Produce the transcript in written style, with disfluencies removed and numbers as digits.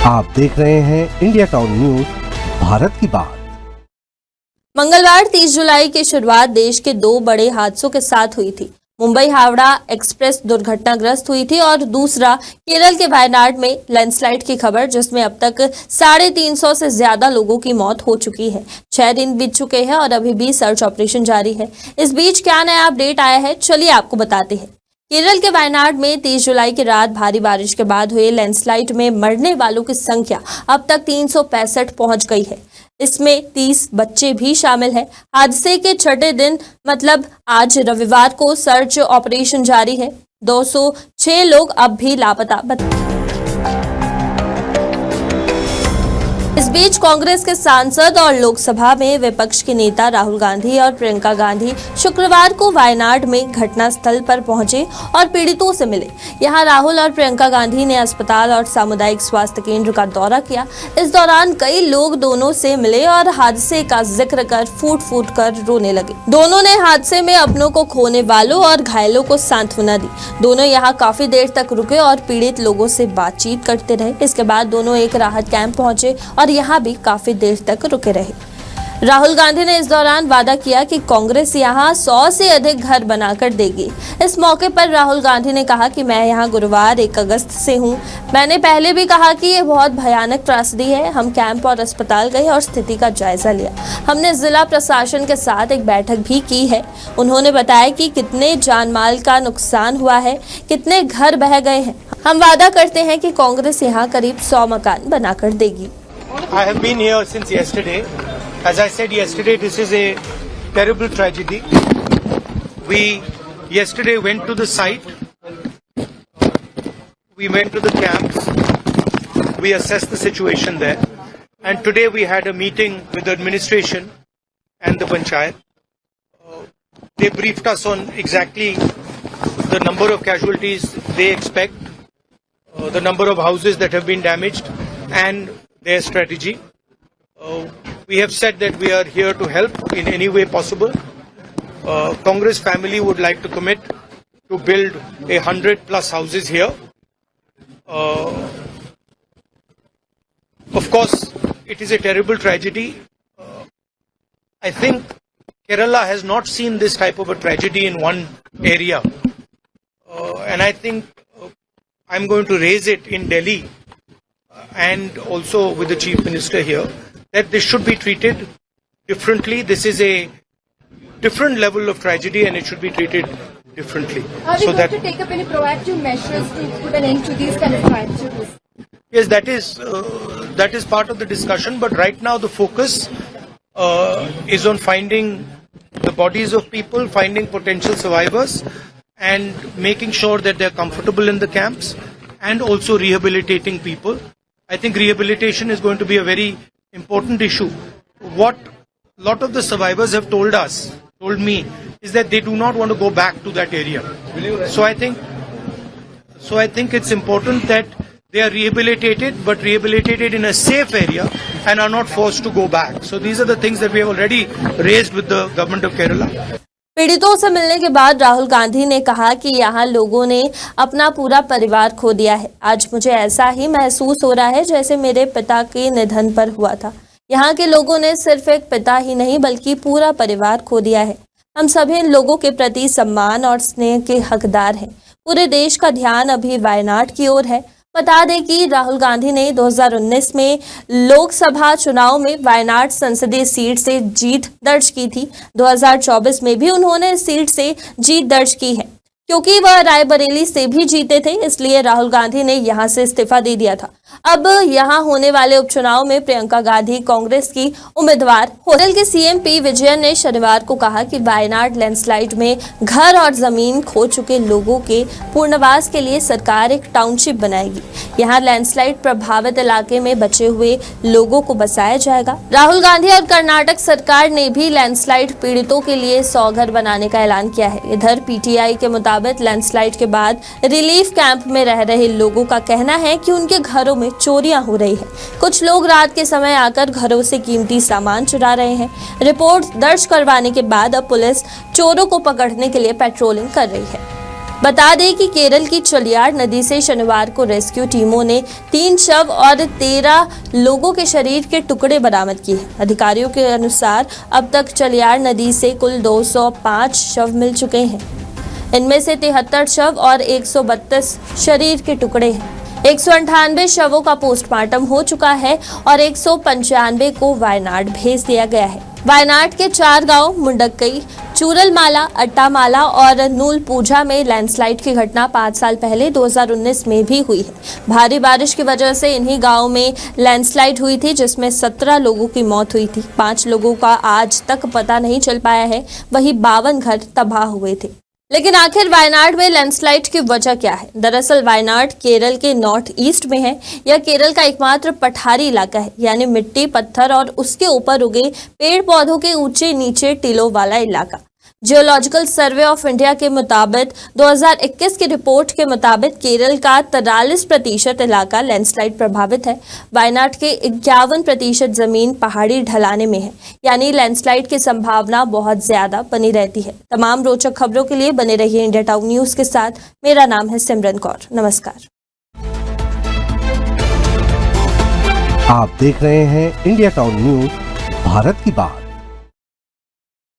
आप देख रहे हैं इंडिया टाउन न्यूज, भारत की बात। मंगलवार 30 जुलाई की शुरुआत देश के दो बड़े हादसों के साथ हुई थी। मुंबई हावड़ा एक्सप्रेस दुर्घटनाग्रस्त हुई थी और दूसरा केरल के वायनाड में लैंडस्लाइड की खबर, जिसमें अब तक 350 से ज्यादा लोगों की मौत हो चुकी है। 6 दिन बीत चुके हैं और अभी भी सर्च ऑपरेशन जारी है। इस बीच क्या नया अपडेट आया है, चलिए आपको बताते हैं। केरल के वायनाड में 30 जुलाई की रात भारी बारिश के बाद हुए लैंडस्लाइड में मरने वालों की संख्या अब तक 365 पहुंच गई है। इसमें 30 बच्चे भी शामिल हैं। हादसे के छठे दिन मतलब आज रविवार को सर्च ऑपरेशन जारी है। 206 लोग अब भी लापता इस बीच कांग्रेस के सांसद और लोकसभा में विपक्ष के नेता राहुल गांधी और प्रियंका गांधी शुक्रवार को वायनाड में घटनास्थल पर पहुंचे और पीड़ितों से मिले। यहां राहुल और प्रियंका गांधी ने अस्पताल और सामुदायिक स्वास्थ्य केंद्र का दौरा किया। इस दौरान कई लोग दोनों से मिले और हादसे का जिक्र कर फूट फूट कर रोने लगे। दोनों ने हादसे में अपनों को खोने वालों और घायलों को सांत्वना दी। दोनों यहां काफी देर तक रुके और पीड़ित लोगों से बातचीत करते रहे। इसके बाद दोनों एक राहत कैंप पहुंचे और यहां भी काफी देर तक रुके रहे। राहुल गांधी ने इस दौरान वादा किया कि कांग्रेस यहां 100 से अधिक घर बनाकर देगी। इस मौके पर राहुल गांधी ने कहा कि मैं यहां गुरुवार 1 अगस्त से हूं। मैंने पहले भी कहा कि ये बहुत भयानक त्रासदी है। हम कैंप और अस्पताल गए और स्थिति का जायजा लिया। हमने जिला प्रशासन के साथ एक बैठक भी की है। उन्होंने बताया कि कितने जानमाल का नुकसान हुआ है, कितने घर बह गए हैं। हम वादा करते हैं कि कांग्रेस यहाँ करीब 100 मकान बनाकर देगी। I have been here since yesterday. As I said yesterday, this is a terrible tragedy. We yesterday went to the site. We went to the camps. We assessed the situation there. And today we had a meeting with the administration and the panchayat. They briefed us on exactly the number of casualties they expect, the number of houses that have been damaged, and their strategy. We have said that we are here to help in any way possible. Congress family would like to commit to build 100+ houses here. Of course, it is a terrible tragedy. I think Kerala has not seen this type of a tragedy in one area. And I think I'm going to raise it in Delhi and also with the Chief Minister here, that this should be treated differently. This is a different level of tragedy and it should be treated differently. Are we going to take up any proactive measures to put an end to these kind of tragedies? Yes, that is part of the discussion, but right now the focus is on finding the bodies of people, finding potential survivors and making sure that they're comfortable in the camps and also rehabilitating people. I think rehabilitation is going to be a very important issue. What a lot of the survivors have told me, is that they do not want to go back to that area. So I think it's important that they are rehabilitated, but rehabilitated in a safe area and are not forced to go back. So these are the things that we have already raised with the government of Kerala. पीड़ितों से मिलने के बाद राहुल गांधी ने कहा कि यहाँ लोगों ने अपना पूरा परिवार खो दिया है। आज मुझे ऐसा ही महसूस हो रहा है जैसे मेरे पिता के निधन पर हुआ था। यहाँ के लोगों ने सिर्फ एक पिता ही नहीं बल्कि पूरा परिवार खो दिया है। हम सभी लोगों के प्रति सम्मान और स्नेह के हकदार हैं। पूरे देश का ध्यान अभी वायनाड की ओर है। बता दें कि राहुल गांधी ने 2019 में लोकसभा चुनाव में वायनाड संसदीय सीट से जीत दर्ज की थी। 2024 में भी उन्होंने इस सीट से जीत दर्ज की है। क्योंकि वह रायबरेली से भी जीते थे, इसलिए राहुल गांधी ने यहां से इस्तीफा दे दिया था। अब यहां होने वाले उपचुनाव में प्रियंका गांधी कांग्रेस की उम्मीदवार हो। केरल के सीएम पी विजयन ने शनिवार को कहा कि वायनाड लैंडस्लाइड में घर और जमीन खो चुके लोगों के पुनर्वास के लिए सरकार एक टाउनशिप बनाएगी। यहां लैंडस्लाइड प्रभावित इलाके में बचे हुए लोगों को बसाया जाएगा। राहुल गांधी और कर्नाटक सरकार ने भी लैंडस्लाइड पीड़ितों के लिए 100 घर बनाने का ऐलान किया है। इधर पीटीआई के मुताबिक लैंडस्लाइड के बाद रिलीफ कैंप में रह रहे लोगों का कहना है कि उनके घरों में चोरियां हो रही है। कुछ लोग रात के समय आकर घरों से कीमती सामान चुरा रहे हैं। रिपोर्ट दर्ज करवाने के बाद अब पुलिस चोरों को पकड़ने के लिए पेट्रोलिंग कर रही है। बता दें कि केरल की चलियाड़ नदी से शनिवार को रेस्क्यू टीमों ने 3 शव और 13 लोगों के शरीर के टुकड़े बरामद किए। अधिकारियों के अनुसार अब तक चलियाड़ नदी से कुल 205 शव मिल चुके हैं। इनमें से 73 शव और 132 शरीर के टुकड़े हैं। 198 शवों का पोस्टमार्टम हो चुका है और 195 को वायनाड भेज दिया गया है। वायनाड के 4 गांव मुंडकई, चूरलमाला, अट्टामाला और नूलपूजा में लैंडस्लाइड की घटना 5 साल पहले 2019 में भी हुई है। भारी बारिश की वजह से इन्हीं गांवों में लैंडस्लाइड हुई थी, जिसमें 17 लोगों की मौत हुई थी। 5 लोगों का आज तक पता नहीं चल पाया है। वहीं 52 घर तबाह हुए थे। लेकिन आखिर वायनाड में लैंडस्लाइड की वजह क्या है? दरअसल वायनाड केरल के नॉर्थ ईस्ट में है। यह केरल का एकमात्र पठारी इलाका है, यानी मिट्टी, पत्थर और उसके ऊपर उगे पेड़ पौधों के ऊंचे नीचे टीलों वाला इलाका। जियोलॉजिकल सर्वे ऑफ इंडिया के मुताबिक 2021 की रिपोर्ट के मुताबिक केरल का 43% इलाका लैंडस्लाइड प्रभावित है। वायनाड के 51% जमीन पहाड़ी ढलाने में है, यानी लैंडस्लाइड की संभावना बहुत ज्यादा बनी रहती है। तमाम रोचक खबरों के लिए बने रहिए इंडिया टाउन न्यूज के साथ। मेरा नाम है सिमरन कौर। नमस्कार। आप देख रहे हैं इंडिया टाउन न्यूज, भारत की बात।